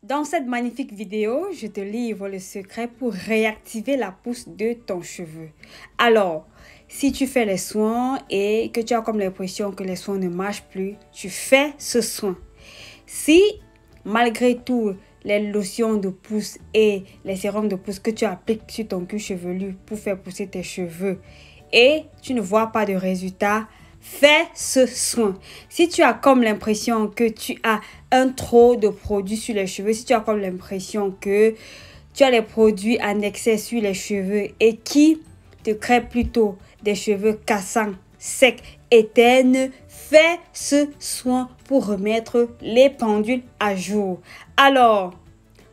Dans cette magnifique vidéo, je te livre le secret pour réactiver la pousse de ton cheveu. Alors, si tu fais les soins et que tu as comme l'impression que les soins ne marchent plus, tu fais ce soin. Si, malgré tout, les lotions de pousse et les sérums de pousse que tu appliques sur ton cuir chevelu pour faire pousser tes cheveux et tu ne vois pas de résultat, fais ce soin. Si tu as comme l'impression que tu as un trop de produits sur les cheveux, si tu as comme l'impression que tu as les produits en excès sur les cheveux et qui te créent plutôt des cheveux cassants, secs et ternes, fais ce soin pour remettre les pendules à jour. Alors,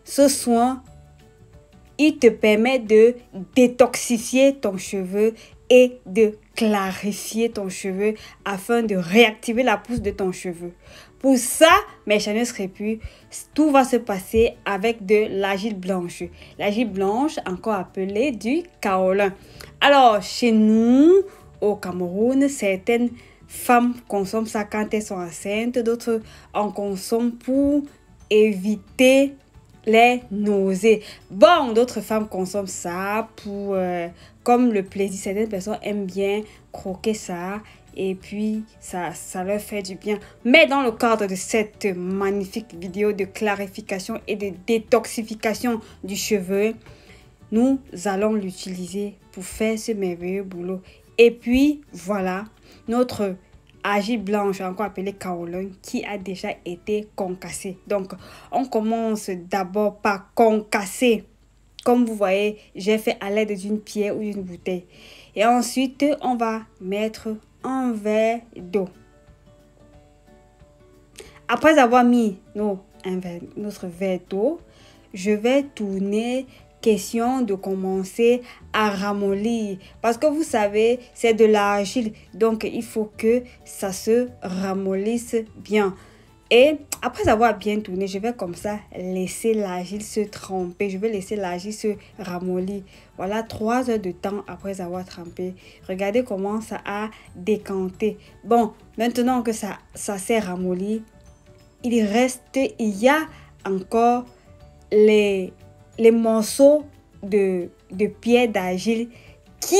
ce soin, il te permet de détoxifier ton cheveu et de clarifier ton cheveu afin de réactiver la pousse de ton cheveu. Pour ça, mes chers crépus, tout va se passer avec de l'argile blanche. L'argile blanche, encore appelée du kaolin. Alors, chez nous, au Cameroun, certaines femmes consomment ça quand elles sont enceintes, d'autres en consomment pour éviter les nausées. Bon, d'autres femmes consomment ça pour comme le plaisir. Certaines personnes aiment bien croquer ça et puis ça leur fait du bien. Mais dans le cadre de cette magnifique vidéo de clarification et de détoxification du cheveu, nous allons l'utiliser pour faire ce merveilleux boulot. Et puis voilà, notre argile blanche, encore appelée kaolin, qui a déjà été concassée. Donc, on commence d'abord par concasser. Comme vous voyez, j'ai fait à l'aide d'une pierre ou d'une bouteille. Et ensuite, on va mettre un verre d'eau. Après avoir mis notre verre d'eau, je vais tourner. Question de commencer à ramollir parce que vous savez c'est de l'argile, donc il faut que ça se ramollisse bien. Et après avoir bien tourné, je vais comme ça laisser l'argile se tremper. Je vais laisser l'argile se ramollir. Voilà, 3 heures de temps après avoir trempé. Regardez comment ça a décanté. Bon, maintenant que ça s'est ramolli, il y a encore les morceaux de pierre d'argile qui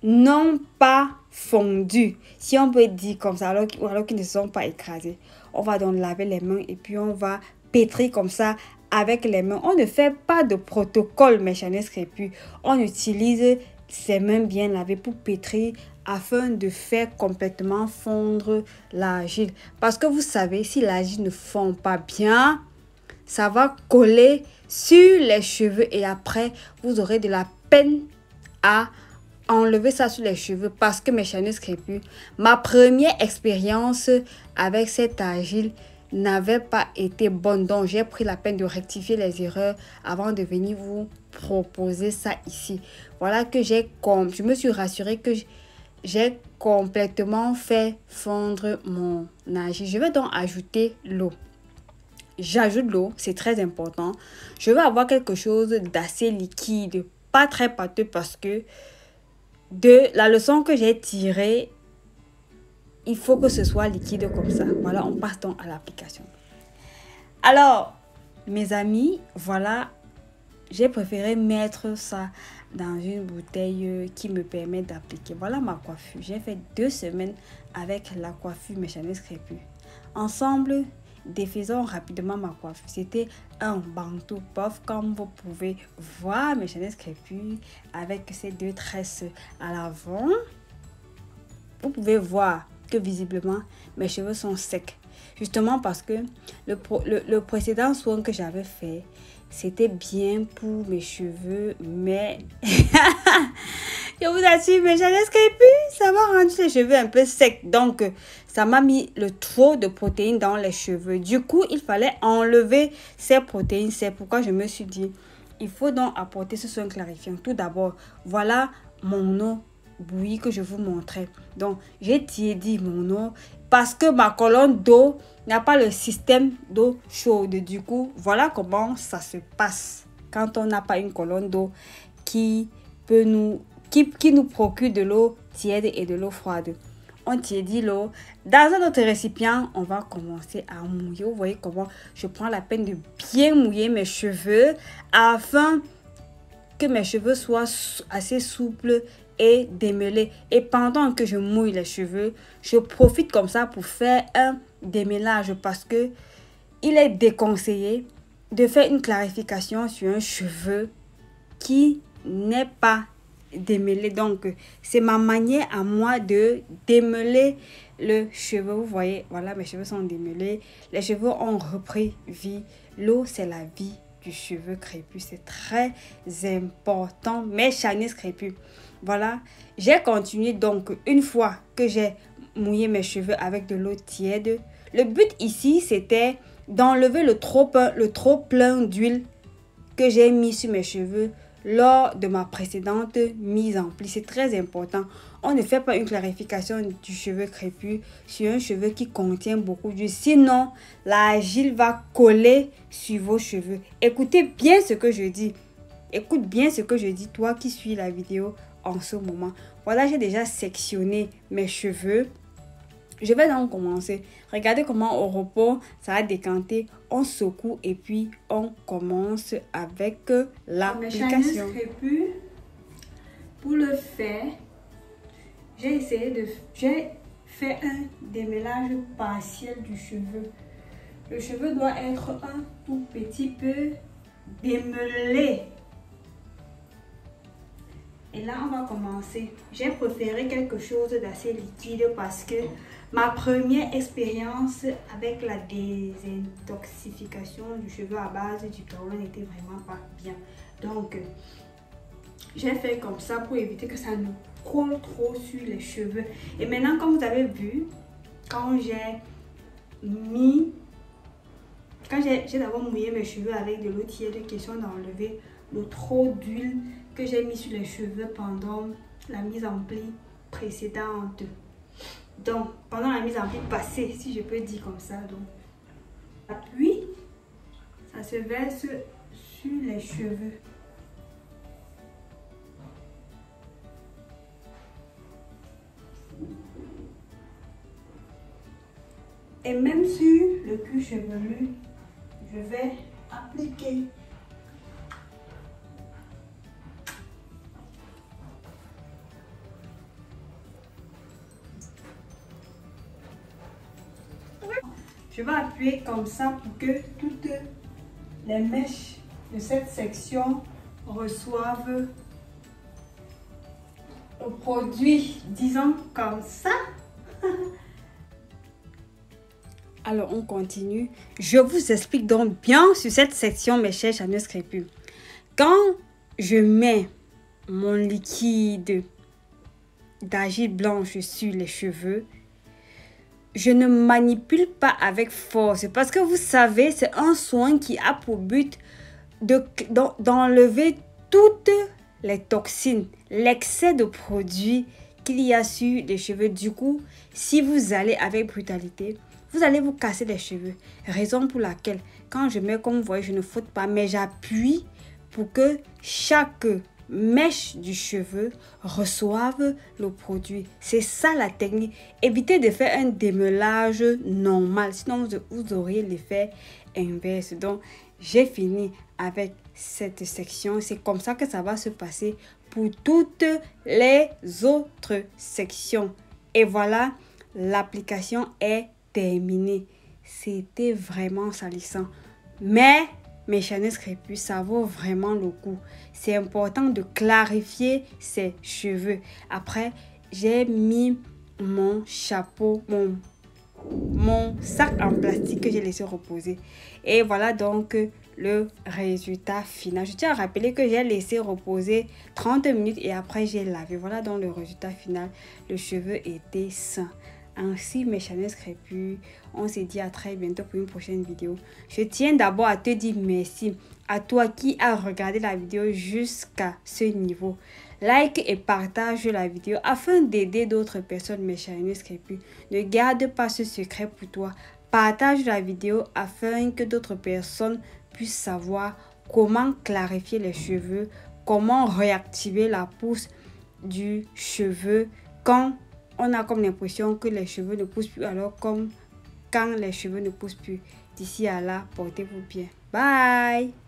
n'ont pas fondu, si on peut dire comme ça, alors qu'ils ne sont pas écrasés. On va donc laver les mains et puis on va pétrir comme ça avec les mains. On ne fait pas de protocole, mes chers crépus. On utilise ses mains bien lavées pour pétrir afin de faire complètement fondre l'argile. Parce que vous savez, si l'argile ne fond pas bien, ça va coller sur les cheveux et après, vous aurez de la peine à enlever ça sur les cheveux parce que mes chers crépus, ma première expérience avec cette argile n'avait pas été bonne. Donc, j'ai pris la peine de rectifier les erreurs avant de venir vous proposer ça ici. Voilà que je me suis rassurée que j'ai complètement fait fondre mon argile. Je vais donc ajouter l'eau. J'ajoute l'eau, c'est très important. Je vais avoir quelque chose d'assez liquide, pas très pâteux parce que de la leçon que j'ai tirée, il faut que ce soit liquide comme ça. Voilà, on passe donc à l'application. Alors, mes amis, voilà, j'ai préféré mettre ça dans une bouteille qui me permet d'appliquer. Voilà ma coiffure. J'ai fait 2 semaines avec la coiffure mes chers crépus. Ensemble, défaisons rapidement ma coiffure. C'était un bantou puff comme vous pouvez voir mes chers crépus avec ces 2 tresses à l'avant. Vous pouvez voir que visiblement mes cheveux sont secs. Justement parce que le précédent soin que j'avais fait, c'était bien pour mes cheveux, mais je vous assure, mes chers crépus, ça m'a rendu les cheveux un peu secs. Donc, ça m'a mis le trop de protéines dans les cheveux. Du coup, il fallait enlever ces protéines. C'est pourquoi je me suis dit, il faut donc apporter ce soin clarifiant. Tout d'abord, voilà mon eau bouillie que je vous montrais. Donc, j'ai tiédi mon eau parce que ma colonne d'eau n'a pas le système d'eau chaude. Du coup, voilà comment ça se passe quand on n'a pas une colonne d'eau qui nous procure de l'eau tiède et de l'eau froide. on tiédit l'eau. Dans un autre récipient, on va commencer à mouiller. Vous voyez comment je prends la peine de bien mouiller mes cheveux afin que mes cheveux soient assez souples et démêlés. Et pendant que je mouille les cheveux, je profite comme ça pour faire un démêlage parce que il est déconseillé de faire une clarification sur un cheveu qui n'est pas démêlé. Donc, c'est ma manière à moi de démêler le cheveu. Vous voyez, voilà, mes cheveux sont démêlés. Les cheveux ont repris vie. L'eau, c'est la vie du cheveu crépus. C'est très important. Mes chanis crépus. Voilà, j'ai continué. Donc, une fois que j'ai mouillé mes cheveux avec de l'eau tiède, le but ici, c'était d'enlever le trop plein d'huile que j'ai mis sur mes cheveux lors de ma précédente mise en pli. C'est très important. On ne fait pas une clarification du cheveu crépus sur un cheveu qui contient beaucoup d'huile. Sinon, l'argile va coller sur vos cheveux. Écoutez bien ce que je dis. Écoute bien ce que je dis, toi qui suis la vidéo en ce moment. Voilà, j'ai déjà sectionné mes cheveux. Je vais donc commencer. Regardez comment au repos, ça a décanté. On secoue et puis on commence avec l'application. Pour le faire, j'ai fait un démêlage partiel du cheveu. Le cheveu doit être un tout petit peu démêlé. Et là, on va commencer. J'ai préféré quelque chose d'assez liquide parce que ma première expérience avec la désintoxification du cheveu à base du chlore n'était vraiment pas bien. Donc, j'ai fait comme ça pour éviter que ça ne colle trop sur les cheveux. Et maintenant, comme vous avez vu, quand j'ai d'abord mouillé mes cheveux avec de l'eau tiède, question d'enlever le trop d'huile que j'ai mis sur les cheveux pendant la mise en pli précédente. Donc, pendant la mise en pli passée, si je peux dire comme ça. Donc, puis, ça se verse sur les cheveux. Et même sur le cuir chevelu, je vais appliquer je vais appuyer comme ça pour que toutes les mèches de cette section reçoivent le produit, disons comme ça. Alors, on continue. Je vous explique donc bien sur cette section, mes chers chanis crépus. Quand je mets mon liquide d'argile blanche sur les cheveux, je ne manipule pas avec force parce que vous savez, c'est un soin qui a pour but d'enlever toutes les toxines, l'excès de produits qu'il y a sur les cheveux. Du coup, si vous allez avec brutalité, vous allez vous casser les cheveux. Raison pour laquelle, quand je mets, comme vous voyez, je ne frotte pas, mais j'appuie pour que chaque mèche du cheveu reçoivent le produit. C'est ça la technique. Évitez de faire un démêlage normal, sinon vous aurez l'effet inverse. Donc, j'ai fini avec cette section. C'est comme ça que ça va se passer pour toutes les autres sections. Et voilà, l'application est terminée. C'était vraiment salissant. Mais mes chanis crépus, ça vaut vraiment le coup. C'est important de clarifier ses cheveux. Après, j'ai mis mon chapeau, mon sac en plastique que j'ai laissé reposer. Et voilà donc le résultat final. Je tiens à rappeler que j'ai laissé reposer 30 minutes et après j'ai lavé. Voilà donc le résultat final. Le cheveu était sain. Ainsi, mes chanis crépus, on se dit à très bientôt pour une prochaine vidéo. Je tiens d'abord à te dire merci à toi qui as regardé la vidéo jusqu'à ce niveau. Like et partage la vidéo afin d'aider d'autres personnes, mes chanis crépus. Ne garde pas ce secret pour toi. Partage la vidéo afin que d'autres personnes puissent savoir comment clarifier les cheveux, comment réactiver la pousse du cheveu quand on a comme l'impression que les cheveux ne poussent plus, alors comme quand les cheveux ne poussent plus. D'ici à là, portez-vous bien. Bye!